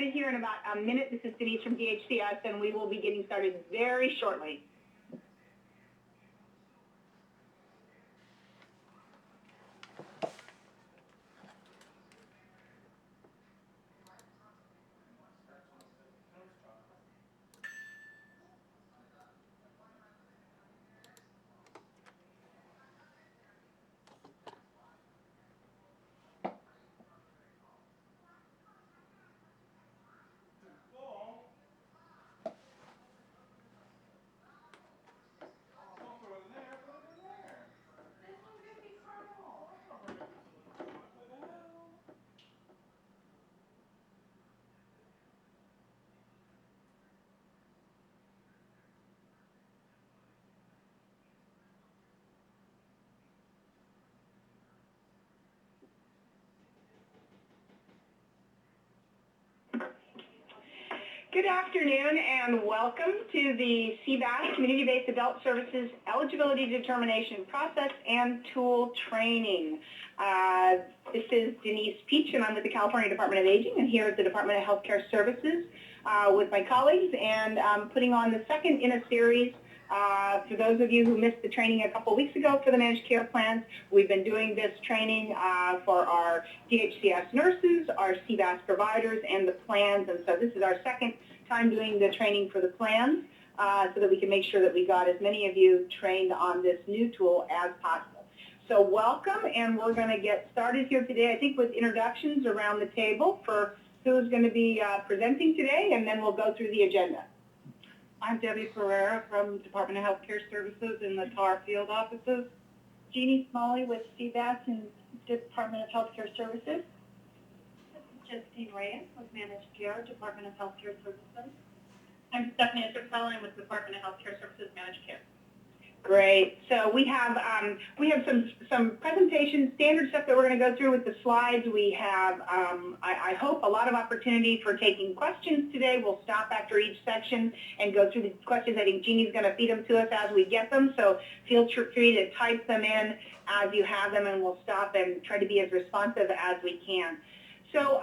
Here in about a minute. This is Denise from DHCS, and we will be getting started very shortly. Good afternoon and welcome to the CBAS Community-Based Adult Services Eligibility Determination Process and Tool Training. This is Denise Peach, and I'm with the California Department of Aging, and here at the Department of Healthcare Services with my colleagues, and putting on the second in a series. For those of you who missed the training a couple weeks ago for the managed care plans, we've been doing this training for our DHCS nurses, our CBAS providers, and the plans. And so this is our second time doing the training for the plans so that we can make sure that we got as many of you trained on this new tool as possible. So welcome, and we're going to get started here today, I think, with introductions around the table for who's going to be presenting today, and then we'll go through the agenda. I'm Debbie Pereira from the Department of Healthcare Services in the TAR field offices. Jeannie Smalley with CBAS in Department of Healthcare Services. Justine Reyes with Managed Care, Department of Healthcare Services. I'm Stephanie Sirfelli with Department of Healthcare Services, Managed Care. Great. So we have some presentation standard stuff that we're going to go through with the slides. We have, I hope, a lot of opportunity for taking questions today. We'll stop after each section and go through the questions. I think Jeannie's going to feed them to us as we get them, so feel free to type them in as you have them, and we'll stop and try to be as responsive as we can. So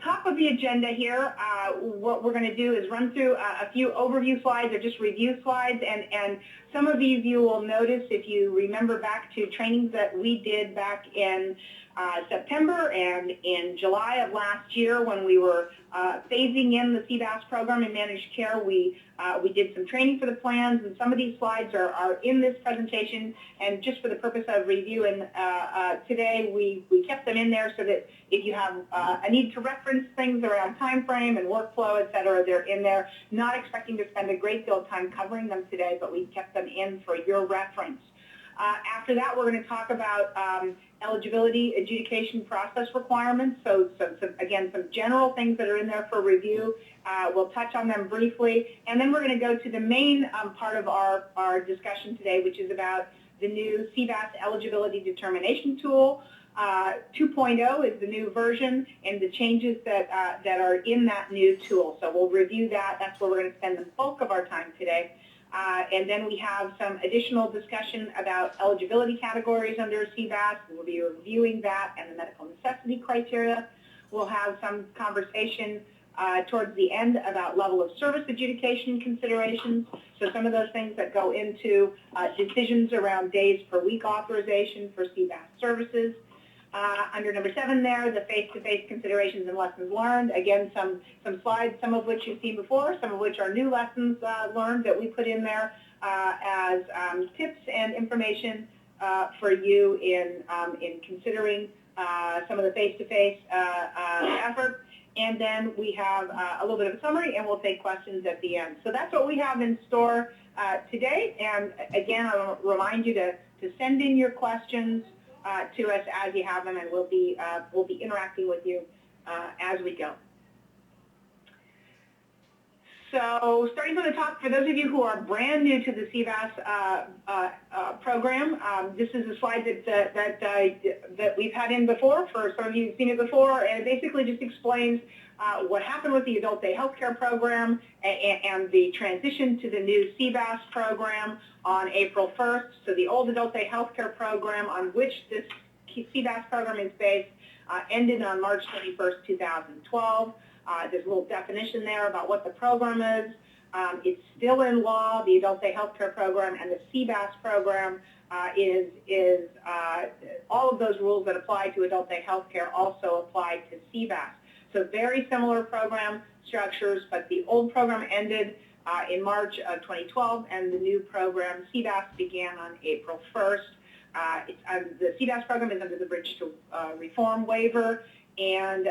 top of the agenda here, what we're going to do is run through a few overview slides or just review slides, and some of these you will notice if you remember back to trainings that we did back in September and in July of last year when we were phasing in the CBAS program in managed care. We did some training for the plans, and some of these slides are in this presentation, and just for the purpose of reviewing today, we kept them in there so that if you have a need to reference things around time frame and workflow, et cetera, they're in there. Not expecting to spend a great deal of time covering them today, but we kept them in for your reference. After that, we're going to talk about eligibility adjudication process requirements. So again, some general things that are in there for review. We'll touch on them briefly. And then we're going to go to the main part of our discussion today, which is about the new CBAS eligibility determination tool. 2.0 is the new version and the changes that are in that new tool. So we'll review that. That's where we're going to spend the bulk of our time today. And then we have some additional discussion about eligibility categories under CBAS. We'll be reviewing that and the medical necessity criteria. We'll have some conversation towards the end about level of service adjudication considerations. So some of those things that go into decisions around days per week authorization for CBAS services. Under number 7 there, the face-to-face considerations and lessons learned. Again, some slides, some of which you've seen before, some of which are new lessons learned that we put in there as tips and information for you in considering some of the face-to-face effort. And then we have a little bit of a summary, and we'll take questions at the end. So that's what we have in store today. And again, I'll remind you to send in your questions to us as you have them, and we'll be interacting with you as we go. So starting from the top, for those of you who are brand new to the CBAS program, this is a slide that we've had in before. For some of you who've seen it before, and it basically just explains what happened with the adult day healthcare program and the transition to the new CBAS program on April 1st. So the old adult day healthcare program on which this CBAS program is based ended on March 31st, 2012. There's a little definition there about what the program is. It's still in law, the Adult Day Healthcare Program, and the CBAS program is all of those rules that apply to Adult Day Healthcare also apply to CBAS. So very similar program structures, but the old program ended in March of 2012, and the new program, CBAS, began on April 1st. The CBAS program is under the Bridge to Reform waiver, and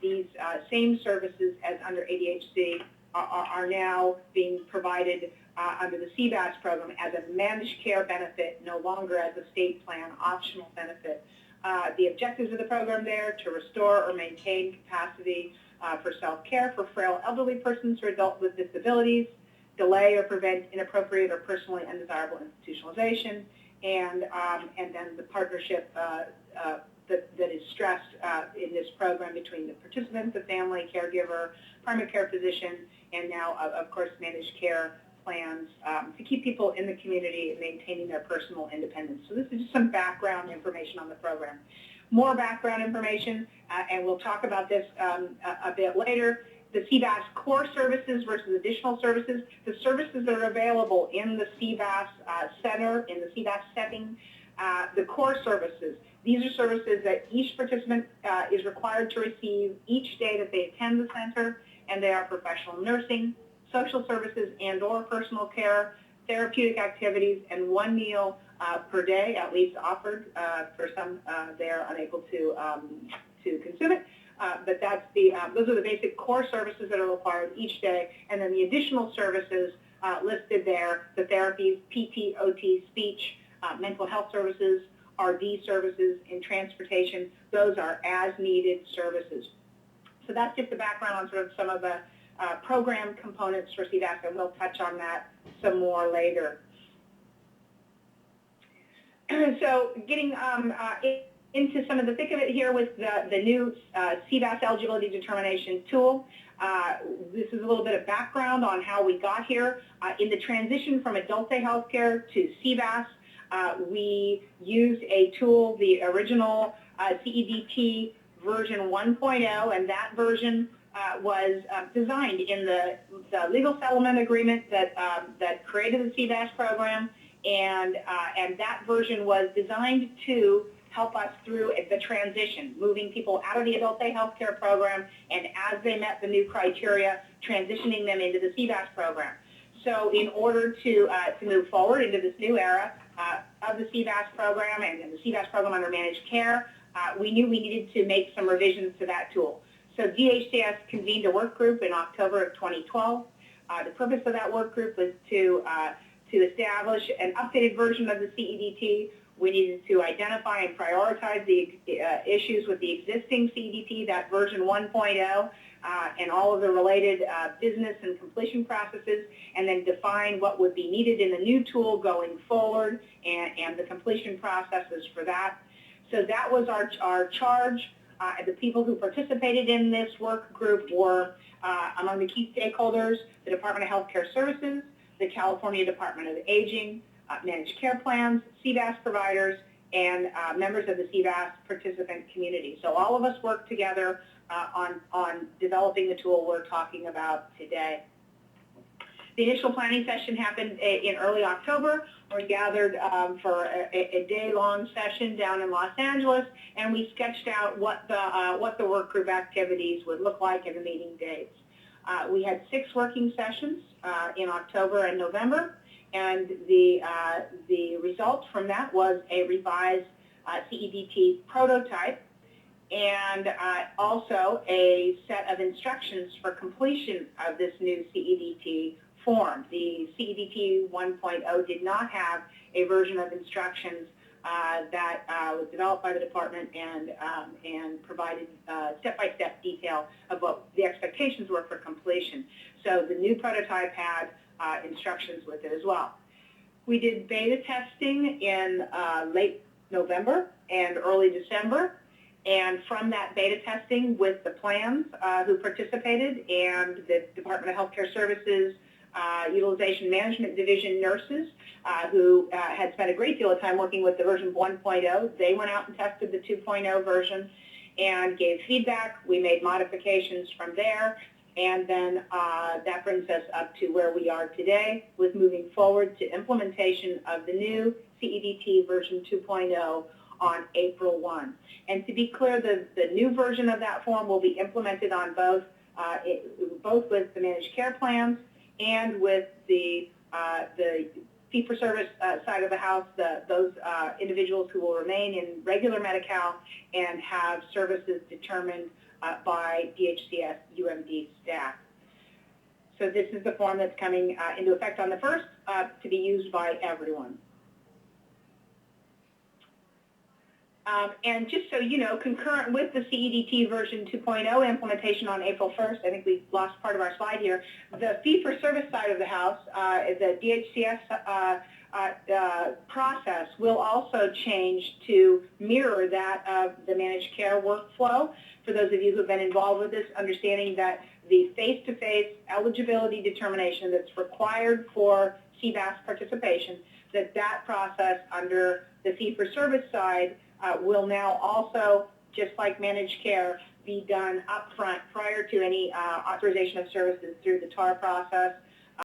these same services as under ADHD are now being provided under the CBAS program as a managed care benefit, no longer as a state plan optional benefit. The objectives of the program there to restore or maintain capacity for self-care for frail elderly persons or adults with disabilities, delay or prevent inappropriate or personally undesirable institutionalization, and then the partnership that is stressed in this program between the participant, the family, caregiver, primary care physician, and now, of course, managed care plans to keep people in the community and maintaining their personal independence. So this is just some background information on the program. More background information, and we'll talk about this a bit later. The CBAS core services versus additional services, the services that are available in the CBAS center, in the CBAS setting, the core services. These are services that each participant is required to receive each day that they attend the center, and they are professional nursing, social services and or personal care, therapeutic activities, and one meal per day at least offered. For some, they're unable to consume it. But that's those are the basic core services that are required each day, and then the additional services listed there, the therapies, PT, OT, speech, mental health services, RD services, and transportation. Those are as-needed services. So that's just the background on sort of some of the program components for CDAC, and we'll touch on that some more later. So getting into some of the thick of it here with the new CBAS eligibility determination tool. This is a little bit of background on how we got here. In the transition from adult day healthcare to CBAS, we used a tool, the original CEDT version 1.0, and that version was designed in the legal settlement agreement that created the CBAS program, and that version was designed to help us through the transition, moving people out of the adult day healthcare program, and as they met the new criteria, transitioning them into the CBAS program. So in order to move forward into this new era of the CBAS program and the CBAS program under managed care, we knew we needed to make some revisions to that tool. So DHCS convened a work group in October of 2012. The purpose of that work group was to establish an updated version of the CEDT. We needed to identify and prioritize the issues with the existing CEDT, that version 1.0, and all of the related business and completion processes, and then define what would be needed in the new tool going forward and the completion processes for that. So that was our charge. The people who participated in this work group were, among the key stakeholders, the Department of Healthcare Services, the California Department of Aging, managed care plans, CBAS providers, and members of the CBAS participant community. So all of us worked together on developing the tool we're talking about today. The initial planning session happened in early October. We gathered for a day-long session down in Los Angeles, and we sketched out what the work group activities would look like and the meeting dates. We had 6 working sessions in October and November, and the result from that was a revised CEDT prototype and also a set of instructions for completion of this new CEDT form. The CEDT 1.0 did not have a version of instructions that was developed by the department and provided step-by-step detail of what the expectations were for completion. So the new prototype had instructions with it as well. We did beta testing in late November and early December, and from that beta testing with the plans who participated and the Department of Healthcare Services Utilization Management Division nurses who had spent a great deal of time working with the version 1.0, they went out and tested the 2.0 version, and gave feedback. We made modifications from there, and then that brings us up to where we are today with moving forward to implementation of the new CEDT version 2.0 on April 1. And to be clear, the new version of that form will be implemented on both with the managed care plans and with the fee-for-service side of the house, those individuals who will remain in regular Medi-Cal and have services determined by DHCS UMD staff. So this is the form that's coming into effect on the 1st to be used by everyone. And just so you know, concurrent with the CEDT version 2.0 implementation on April 1st, I think we lost part of our slide here, the fee-for-service side of the house, the DHCS process will also change to mirror that of the managed care workflow. For those of you who have been involved with this, understanding that the face-to-face eligibility determination that's required for CBAS participation, that process under the fee-for-service side will now also, just like managed care, be done up front prior to any authorization of services through the TAR process.